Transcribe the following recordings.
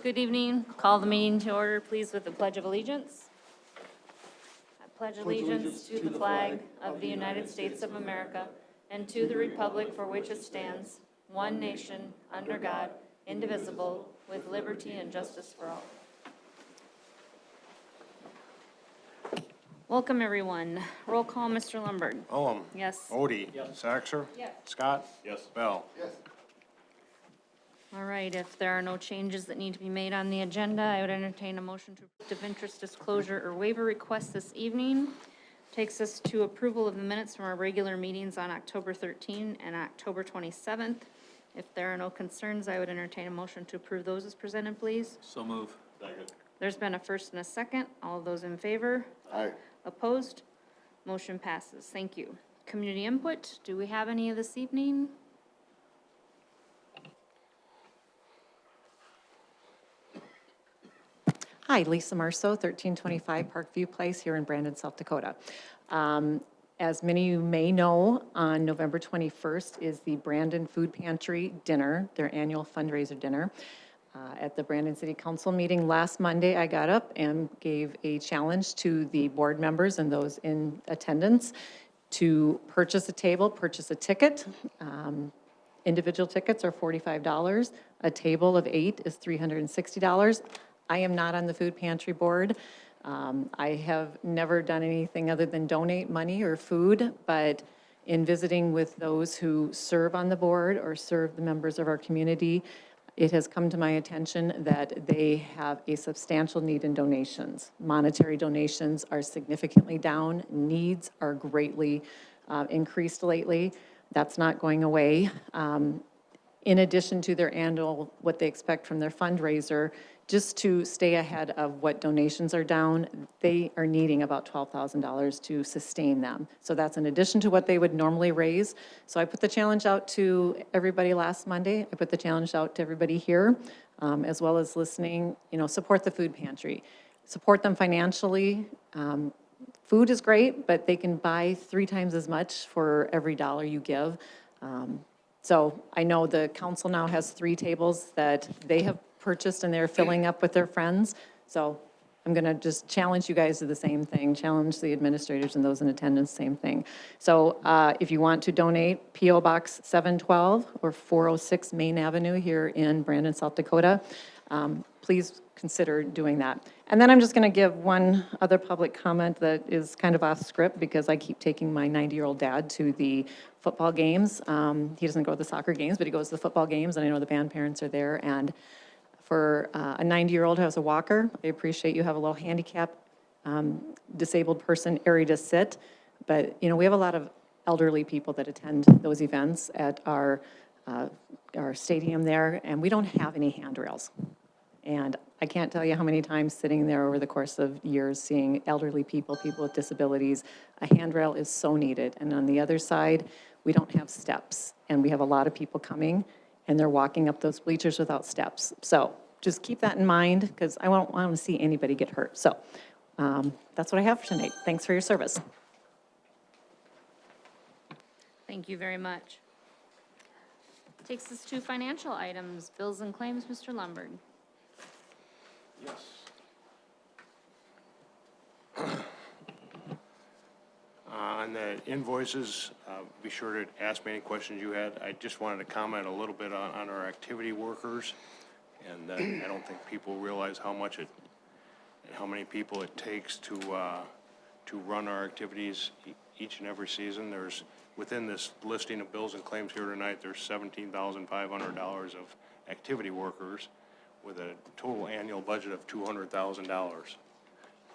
Good evening. Call the meeting to order, please, with the Pledge of Allegiance. I pledge allegiance to the flag of the United States of America and to the republic for which it stands, one nation, under God, indivisible, with liberty and justice for all. Welcome, everyone. Roll call, Mr. Lundberg. Ullum. Yes. Odie. Yes. Saxer. Yes. Scott. Yes. Bell. All right, if there are no changes that need to be made on the agenda, I would entertain a motion to approve of interest disclosure or waiver request this evening. Takes us to approval of the minutes from our regular meetings on October 13 and October 27th. If there are no concerns, I would entertain a motion to approve those as presented, please. So move. Second. There's been a first and a second. All of those in favor? Aye. Opposed? Motion passes. Thank you. Community input, do we have any this evening? Hi, Lisa Marceau, 1325 Parkview Place here in Brandon, South Dakota. As many of you may know, on November 21st is the Brandon Food Pantry Dinner, their annual fundraiser dinner. At the Brandon City Council meeting last Monday, I got up and gave a challenge to the board members and those in attendance to purchase a table, purchase a ticket. Individual tickets are $45. A table of 8 is $360. I am not on the food pantry board. I have never done anything other than donate money or food, but in visiting with those who serve on the board or serve the members of our community, it has come to my attention that they have a substantial need in donations. Monetary donations are significantly down. Needs are greatly increased lately. That's not going away. In addition to their annual, what they expect from their fundraiser, just to stay ahead of what donations are down, they are needing about $12,000 to sustain them. So that's in addition to what they would normally raise. So I put the challenge out to everybody last Monday. I put the challenge out to everybody here, as well as listening, support the food pantry. Support them financially. Food is great, but they can buy 3 times as much for every dollar you give. So I know the council now has 3 tables that they have purchased and they're filling up with their friends. So I'm going to just challenge you guys to the same thing, challenge the administrators and those in attendance, same thing. So if you want to donate, P.O. Box 712 or 406 Main Avenue here in Brandon, South Dakota, please consider doing that. And then I'm just going to give one other public comment that is kind of off script because I keep taking my 90-year-old dad to the football games. He doesn't go to the soccer games, but he goes to the football games, and I know the band parents are there. And for a 90-year-old who has a walker, I appreciate you have a little handicap disabled person area to sit. But, we have a lot of elderly people that attend those events at our stadium there, and we don't have any handrails. And I can't tell you how many times sitting there over the course of years seeing elderly people, people with disabilities, a handrail is so needed. And on the other side, we don't have steps. And we have a lot of people coming, and they're walking up those bleachers without steps. So just keep that in mind, because I won't want to see anybody get hurt. So that's what I have for tonight. Thanks for your service. Thank you very much. Takes us to financial items, bills and claims, Mr. Lundberg. Yes. On the invoices, be sure to ask me any questions you had. I just wanted to comment a little bit on our activity workers. And I don't think people realize how many people it takes to run our activities each and every season. There's, within this listing of bills and claims here tonight, there's $17,500 of activity workers with a total annual budget of $200,000. It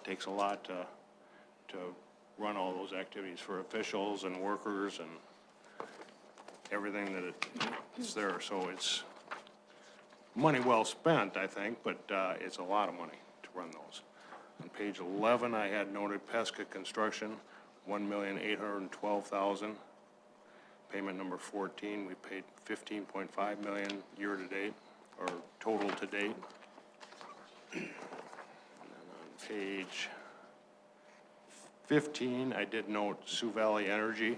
takes a lot to run all those activities for officials and workers and everything that it's there. So it's money well spent, I think, but it's a lot of money to run those. On page 11, I had noted Pesca Construction, $1,812,000. Payment number 14, we paid $15.5 million year to date, or total to date. And then on page 15, I did note Sioux Valley Energy.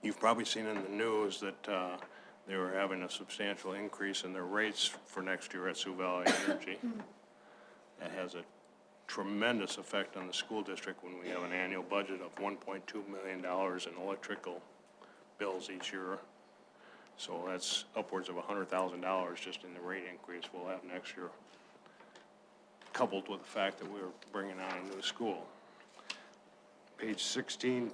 You've probably seen in the news that they were having a substantial increase in their rates for next year at Sioux Valley Energy. That has a tremendous effect on the school district when we have an annual budget of $1.2 million in electrical bills each year. So that's upwards of $100,000 just in the rate increase we'll have next year, coupled with the fact that we're bringing on a new school. Page 16,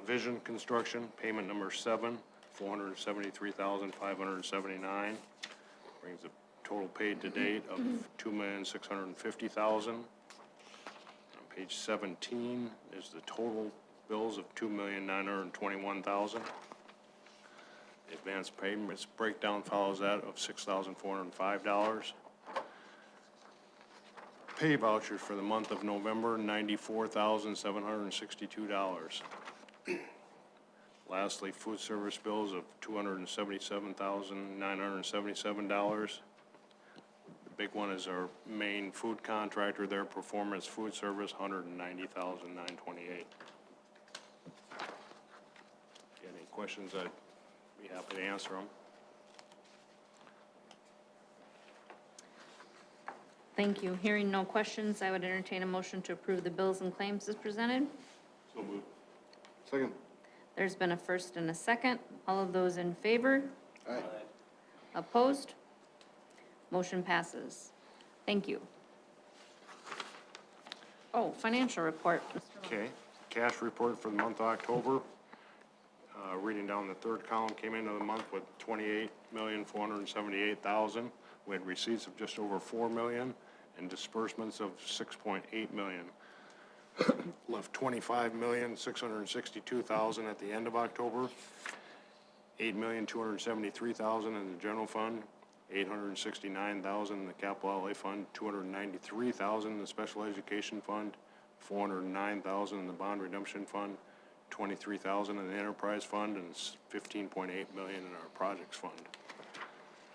Vision Construction, payment number 7, $473,579, brings the total paid to date of $2,650,000. On page 17 is the total bills of $2,921,000. The advance payments breakdown follows that of $6,405. Pay vouchers for the month of November, $94,762. Lastly, food service bills of $277,977. The big one is our main food contractor, their Performance Food Service, $190,928. Any questions, I'd be happy to answer them. Thank you. Hearing no questions, I would entertain a motion to approve the bills and claims as presented. So moved. Second. There's been a first and a second. All of those in favor? Aye. Opposed? Motion passes. Thank you. Oh, financial report, Mr. Lund. Okay, cash report for the month of October. Reading down the third column, came into the month with $28,478,000. We had receipts of just over $4 million and disbursements of $6.8 million. Left $25,662,000 at the end of October, $8,273,000 in the general fund, $869,000 in the capital outlay fund, $293,000 in the special education fund, $409,000 in the bond redemption fund, $23,000 in the enterprise fund, and $15.8 million in our projects fund.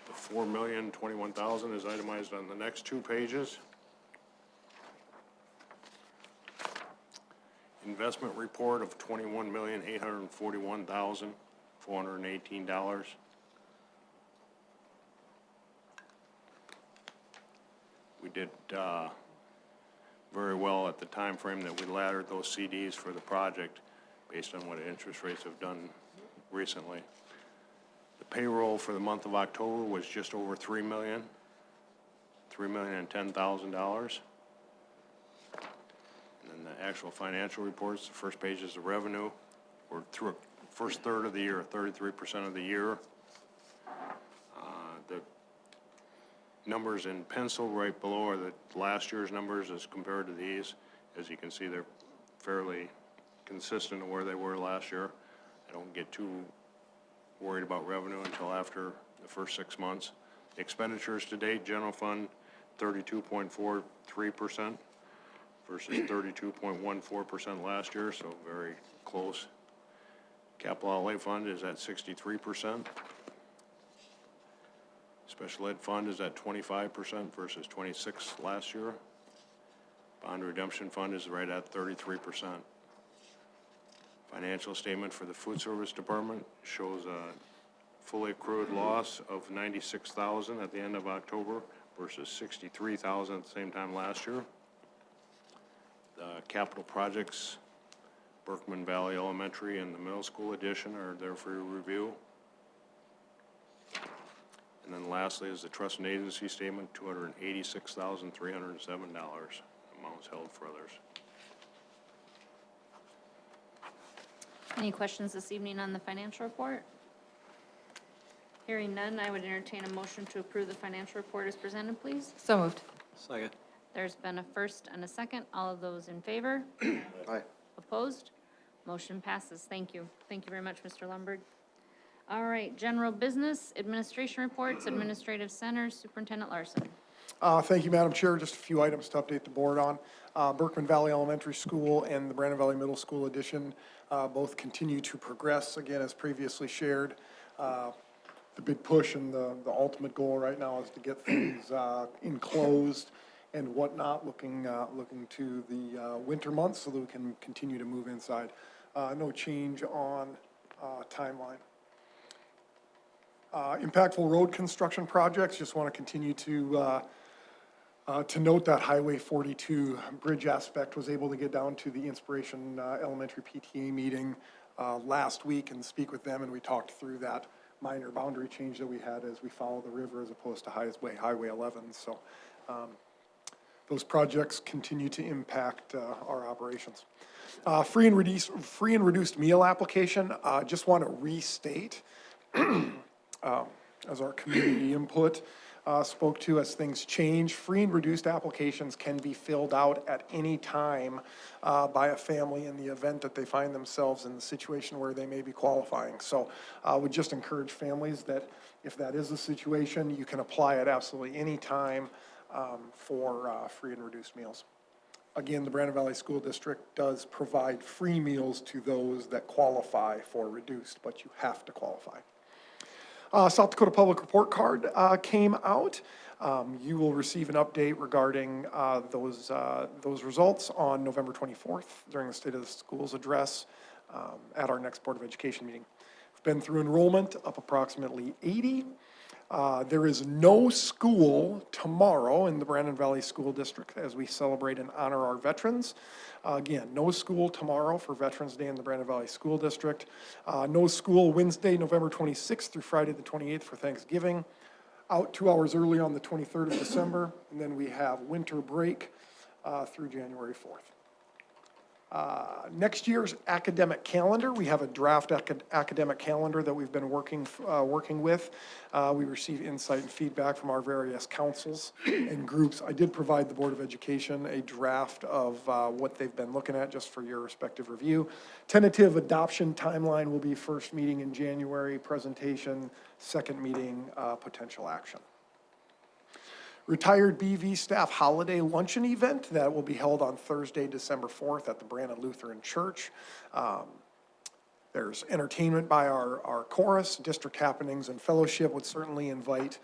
The $4,021,000 is itemized on the next two pages. Investment report of $21,841,418. We did very well at the time frame that we laddered those CDs for the project based on what interest rates have done recently. The payroll for the month of October was just over $3 million, $3,010,000. And then the actual financial reports, the first page is the revenue. We're through a first third of the year, 33% of the year. The numbers in pencil right below are the last year's numbers as compared to these. As you can see, they're fairly consistent to where they were last year. I don't get too worried about revenue until after the first 6 months. Expenditures to date, general fund, 32.43% versus 32.14% last year, so very close. Capital outlay fund is at 63%. Special ed fund is at 25% versus 26% last year. Bond redemption fund is right at 33%. Financial statement for the food service department shows a fully accrued loss of $96,000 at the end of October versus $63,000 at the same time last year. The capital projects, Berkman Valley Elementary and the middle school addition, are there for your review. And then lastly is the trust and agency statement, $286,307, amounts held for others. Any questions this evening on the financial report? Hearing none, I would entertain a motion to approve the financial report as presented, please. So moved. Second. There's been a first and a second. All of those in favor? Aye. Opposed? Motion passes. Thank you. Thank you very much, Mr. Lundberg. All right, general business, administration reports, administrative center, Superintendent Larson. Thank you, Madam Chair. Just a few items to update the board on. Berkman Valley Elementary School and the Brandon Valley Middle School addition both continue to progress, again, as previously shared. The big push and the ultimate goal right now is to get things enclosed and whatnot, looking to the winter months so that we can continue to move inside. No change on timeline. Impactful road construction projects, just want to continue to note that Highway 42 bridge aspect was able to get down to the Inspiration Elementary PTA meeting last week and speak with them, and we talked through that minor boundary change that we had as we follow the river as opposed to Highway 11. So those projects continue to impact our operations. Free and reduced meal application, just want to restate as our community input spoke to, as things change, free and reduced applications can be filled out at any time by a family in the event that they find themselves in the situation where they may be qualifying. So I would just encourage families that if that is the situation, you can apply at absolutely any time for free and reduced meals. Again, the Brandon Valley School District does provide free meals to those that qualify for reduced, but you have to qualify. South Dakota Public Report Card came out. You will receive an update regarding those results on November 24th during the State of the Schools address at our next Board of Education meeting. We've been through enrollment, up approximately 80. There is no school tomorrow in the Brandon Valley School District as we celebrate and honor our veterans. Again, no school tomorrow for Veterans Day in the Brandon Valley School District. No school Wednesday, November 26th through Friday the 28th for Thanksgiving. Out 2 hours early on the 23rd of December, and then we have winter break through January 4th. Next year's academic calendar, we have a draft academic calendar that we've been working with. We receive insight and feedback from our various councils and groups. I did provide the Board of Education a draft of what they've been looking at just for your respective review. Tentative adoption timeline will be first meeting in January, presentation, second meeting, potential action. Retired BV staff holiday luncheon event that will be held on Thursday, December 4th at the Brandon Lutheran Church. There's entertainment by our chorus, district happenings, and fellowship. Would certainly invite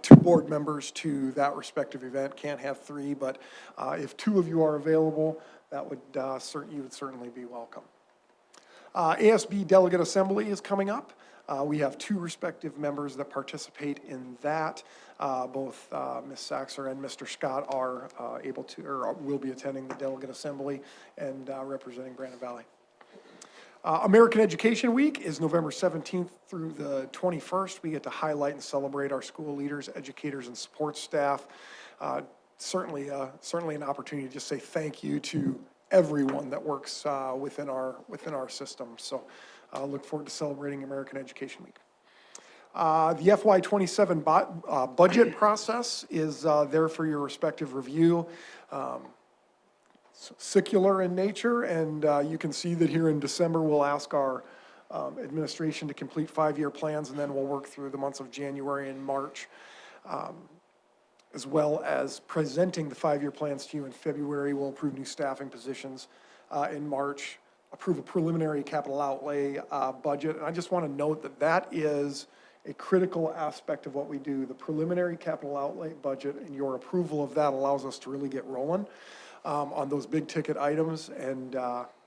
2 board members to that respective event. Can't have 3, but if 2 of you are available, that would you would certainly be welcome. ASB Delegate Assembly is coming up. We have 2 respective members that participate in that. Both Ms. Saxer and Mr. Scott are able to, or will be attending the Delegate Assembly and representing Brandon Valley. American Education Week is November 17th through the 21st. We get to highlight and celebrate our school leaders, educators, and support staff. Certainly an opportunity to just say thank you to everyone that works within our system. So I look forward to celebrating American Education Week. The FY27 budget process is there for your respective review. Secular in nature, and you can see that here in December we'll ask our administration to complete 5-year plans, and then we'll work through the months of January and March, as well as presenting the 5-year plans to you in February. We'll approve new staffing positions in March, approve a preliminary capital outlay budget. And I just want to note that that is a critical aspect of what we do. The preliminary capital outlay budget, and your approval of that allows us to really get rolling on those big ticket items. And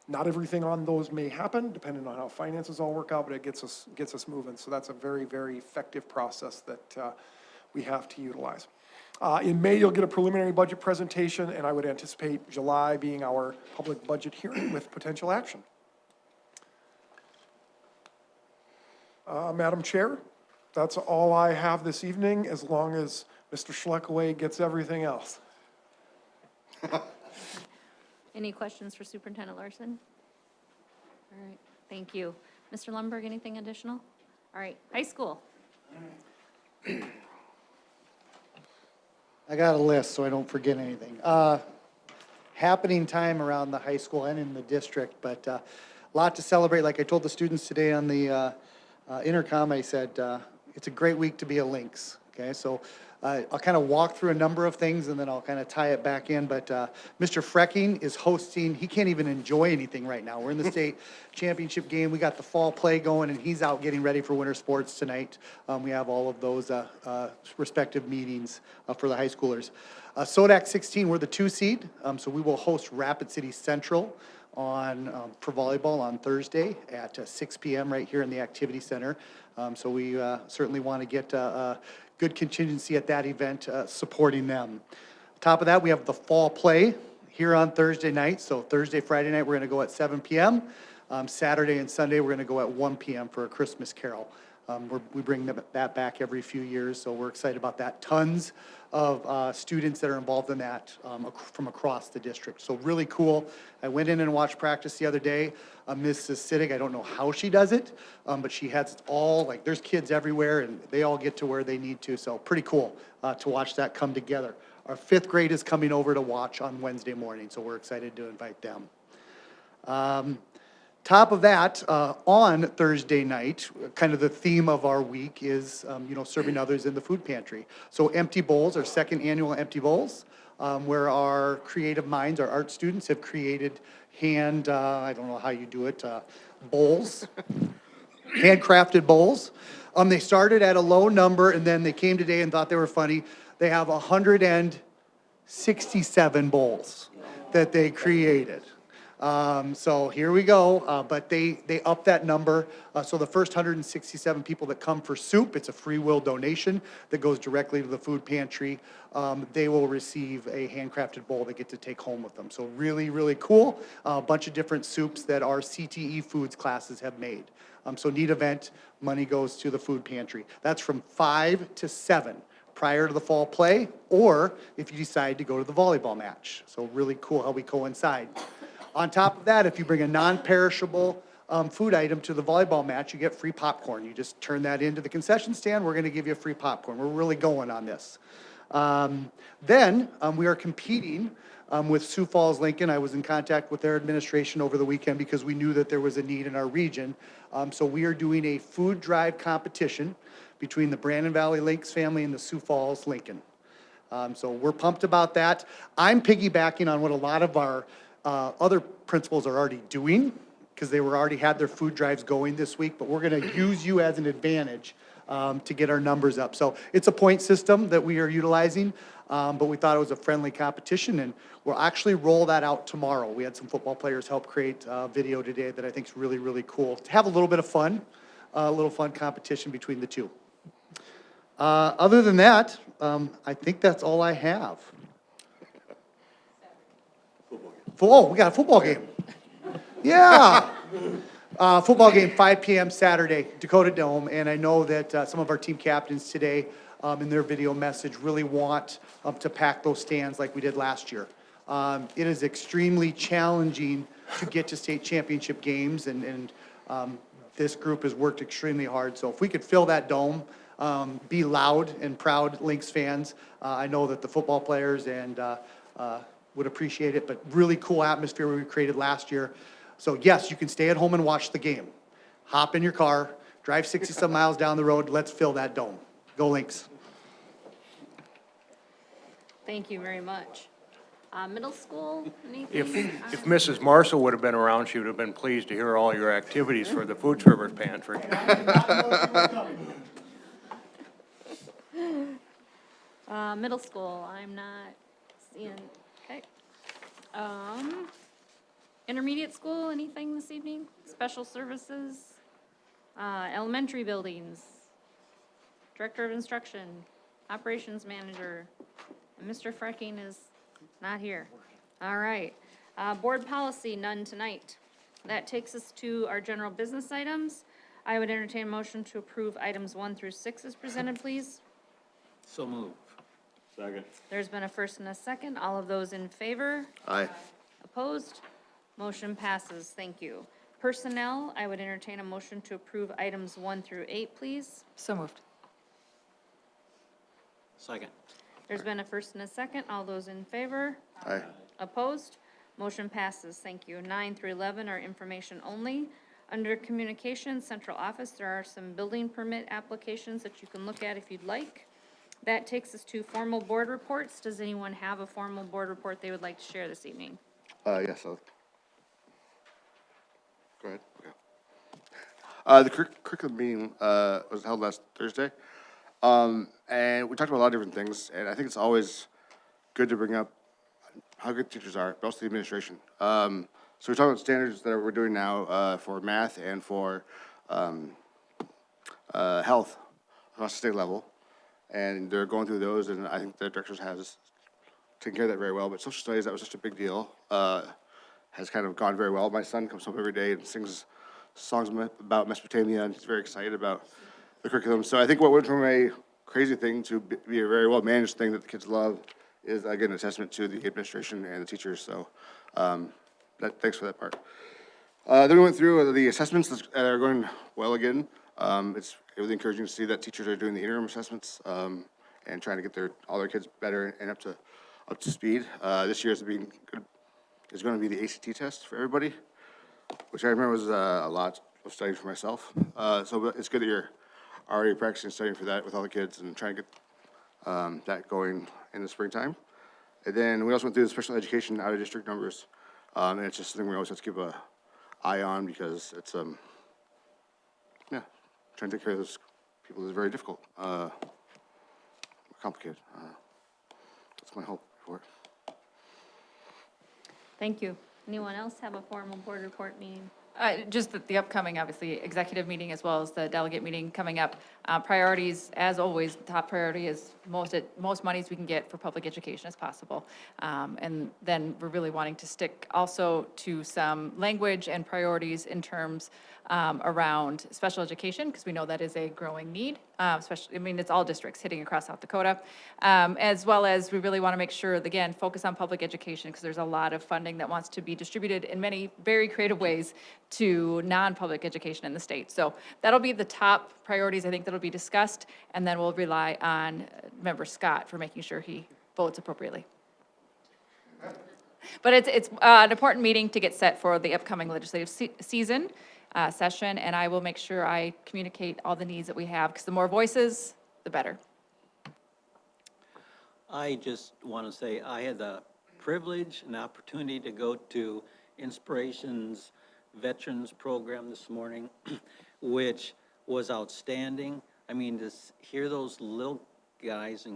not everything on those may happen, depending on how finances all work out, but it gets us moving. So that's a very, very effective process that we have to utilize. In May, you'll get a preliminary budget presentation, and I would anticipate July being our public budget hearing with potential action. Madam Chair, that's all I have this evening, as long as Mr. Schleckaway gets everything else. Any questions for Superintendent Larson? All right, thank you. Mr. Lundberg, anything additional? All right, high school. I got a list so I don't forget anything. Happening time around the high school and in the district, but a lot to celebrate. Like I told the students today on the intercom, I said, it's a great week to be a Lynx. Okay, so I'll kind of walk through a number of things and then I'll kind of tie it back in. But Mr. Frecking is hosting. He can't even enjoy anything right now. We're in the state championship game. We got the fall play going, and he's out getting ready for winter sports tonight. We have all of those respective meetings for the high schoolers. SODAC 16, we're the 2 seed, so we will host Rapid City Central for volleyball on Thursday at 6 PM right here in the Activity Center. So we certainly want to get a good contingency at that event supporting them. Top of that, we have the fall play here on Thursday night. So Thursday, Friday night, we're going to go at 7 PM. Saturday and Sunday, we're going to go at 1 PM for a Christmas carol. We bring that back every few years, so we're excited about that. Tons of students that are involved in that from across the district. So really cool. I went in and watched practice the other day. Mrs. Sittig, I don't know how she does it, but she has it all, like, there's kids everywhere, and they all get to where they need to. So pretty cool to watch that come together. Our 5th grade is coming over to watch on Wednesday morning, so we're excited to invite them. Top of that, on Thursday night, kind of the theme of our week is, serving others in the food pantry. So Empty Bowls, our 2nd annual Empty Bowls, where our creative minds, our art students have created I don't know how you do it, bowls, handcrafted bowls. They started at a low number, and then they came today and thought they were funny. They have 167 bowls that they created. So here we go, but they upped that number. So the first 167 people that come for soup, it's a free will donation that goes directly to the food pantry. They will receive a handcrafted bowl they get to take home with them. So really, really cool. A bunch of different soups that our CTE Foods classes have made. So neat event. Money goes to the food pantry. That's from 5 to 7 prior to the fall play, or if you decide to go to the volleyball match. So really cool how we coincide. On top of that, if you bring a non-perishable food item to the volleyball match, you get free popcorn. You just turn that into the concession stand. We're going to give you free popcorn. We're really going on this. Then we are competing with Sioux Falls Lincoln. I was in contact with their administration over the weekend because we knew that there was a need in our region. So we are doing a food drive competition between the Brandon Valley Lynx family and the Sioux Falls Lincoln. So we're pumped about that. I'm piggybacking on what a lot of our other principals are already doing because they already had their food drives going this week, but we're going to use you as an advantage to get our numbers up. So it's a point system that we are utilizing, but we thought it was a friendly competition, and we'll actually roll that out tomorrow. We had some football players help create a video today that I think is really, really cool. To have a little bit of fun, a little fun competition between the two. Other than that, I think that's all I have. Oh, we got a football game. Yeah. Football game, 5 PM Saturday, Dakota Dome. And I know that some of our team captains today in their video message really want to pack those stands like we did last year. It is extremely challenging to get to state championship games, and this group has worked extremely hard. So if we could fill that dome, be loud and proud Lynx fans, I know that the football players and would appreciate it, but really cool atmosphere we created last year. So yes, you can stay at home and watch the game. Hop in your car, drive 60-some miles down the road, let's fill that dome. Go Lynx. Thank you very much. Middle school, anything? If Mrs. Marshall would have been around, she would have been pleased to hear all your activities for the food service pantry. Middle school, I'm not seeing, okay. Intermediate school, anything this evening? Special services? Elementary buildings? Director of Instruction? Operations Manager? And Mr. Frecking is not here. All right. Board policy, none tonight. That takes us to our general business items. I would entertain a motion to approve items 1 through 6 as presented, please. So move. Second. There's been a first and a second. All of those in favor? Aye. Opposed? Motion passes. Thank you. Personnel, I would entertain a motion to approve items 1 through 8, please. So moved. Second. There's been a first and a second. All those in favor? Aye. Opposed? Motion passes. Thank you. 9 through 11 are information only. Under communications, central office, there are some building permit applications that you can look at if you'd like. That takes us to formal board reports. Does anyone have a formal board report they would like to share this evening? Yes, go ahead. Okay. The curriculum meeting, was held last Thursday. And we talked about a lot of different things, and I think it's always good to bring up how good teachers are, but also the administration. So we're talking about standards that we're doing now for math and for health across the state level. And they're going through those, and I think the directors has taken care of that very well. But social studies, that was such a big deal, has kind of gone very well. My son comes home every day and sings songs about Mesopotamia, and he's very excited about the curriculum. So I think what went from a crazy thing to be a very well-managed thing that the kids love is, again, a testament to the administration and the teachers. So thanks for that part. Then we went through the assessments that are going well again. It's really encouraging to see that teachers are doing the interim assessments and trying to get all their kids better and up to speed. This year is going to be the ACT test for everybody, which I remember was a lot of studying for myself. So it's good that you're already practicing studying for that with all the kids and trying to get that going in the springtime. And then we also went through the special education out-of-district numbers. And it's just something we always have to keep an eye on because it's, trying to take care of those people is very difficult, complicated. That's my hope for it. Thank you. Anyone else have a formal board report meeting? Just the upcoming, obviously, executive meeting as well as the delegate meeting coming up. Priorities, as always, top priority is most monies we can get for public education as possible. And then we're really wanting to stick also to some language and priorities in terms around special education, because we know that is a growing need, especially, I mean, it's all districts hitting across South Dakota. As well as we really want to make sure, again, focus on public education, because there's a lot of funding that wants to be distributed in many very creative ways to non-public education in the state. So that'll be the top priorities, I think, that'll be discussed, and then we'll rely on Member Scott for making sure he votes appropriately. But it's an important meeting to get set for the upcoming legislative season session, and I will make sure I communicate all the needs that we have, because the more voices, the better. I just want to say I had the privilege and opportunity to go to Inspiration's Veterans Program this morning, which was outstanding. I mean, to hear those little gals,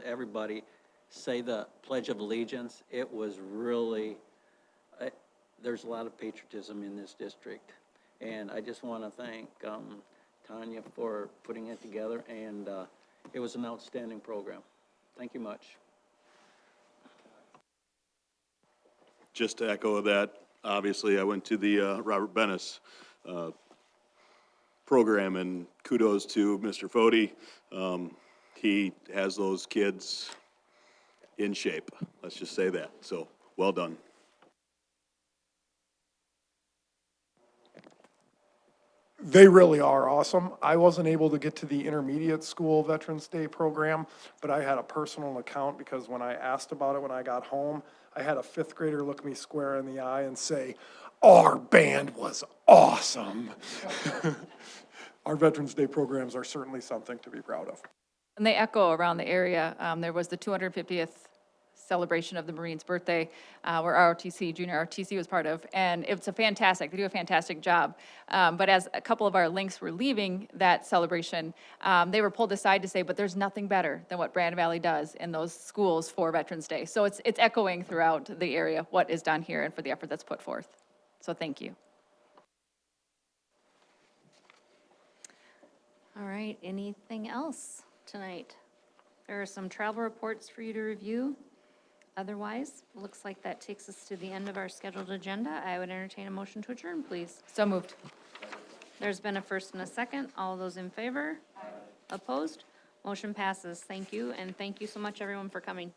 everybody say the Pledge of Allegiance, it was really, there's a lot of patriotism in this district. And I just want to thank Tanya for putting it together, and it was an outstanding program. Thank you much. Just to echo that, obviously, I went to the Robert Bennis program, and kudos to Mr. Fody. He has those kids in shape. Let's just say that. So, well done. They really are awesome. I wasn't able to get to the intermediate school Veterans Day program, but I had a personal account because when I asked about it when I got home, I had a fifth grader look me square in the eye and say, "Our band was awesome." Our Veterans Day programs are certainly something to be proud of. And they echo around the area. There was the 250th celebration of the Marine's birthday, where ROTC, Junior ROTC was part of, and it's they do a fantastic job. But as a couple of our links were leaving that celebration, they were pulled aside to say, but there's nothing better than what Brandon Valley does in those schools for Veterans Day. So it's echoing throughout the area what is done here and for the effort that's put forth. So thank you. All right, anything else tonight? There are some travel reports for you to review. Otherwise, looks like that takes us to the end of our scheduled agenda. I would entertain a motion to adjourn, please. So moved. There's been a first and a second. All those in favor? Opposed? Motion passes. Thank you, and thank you so much, everyone, for coming.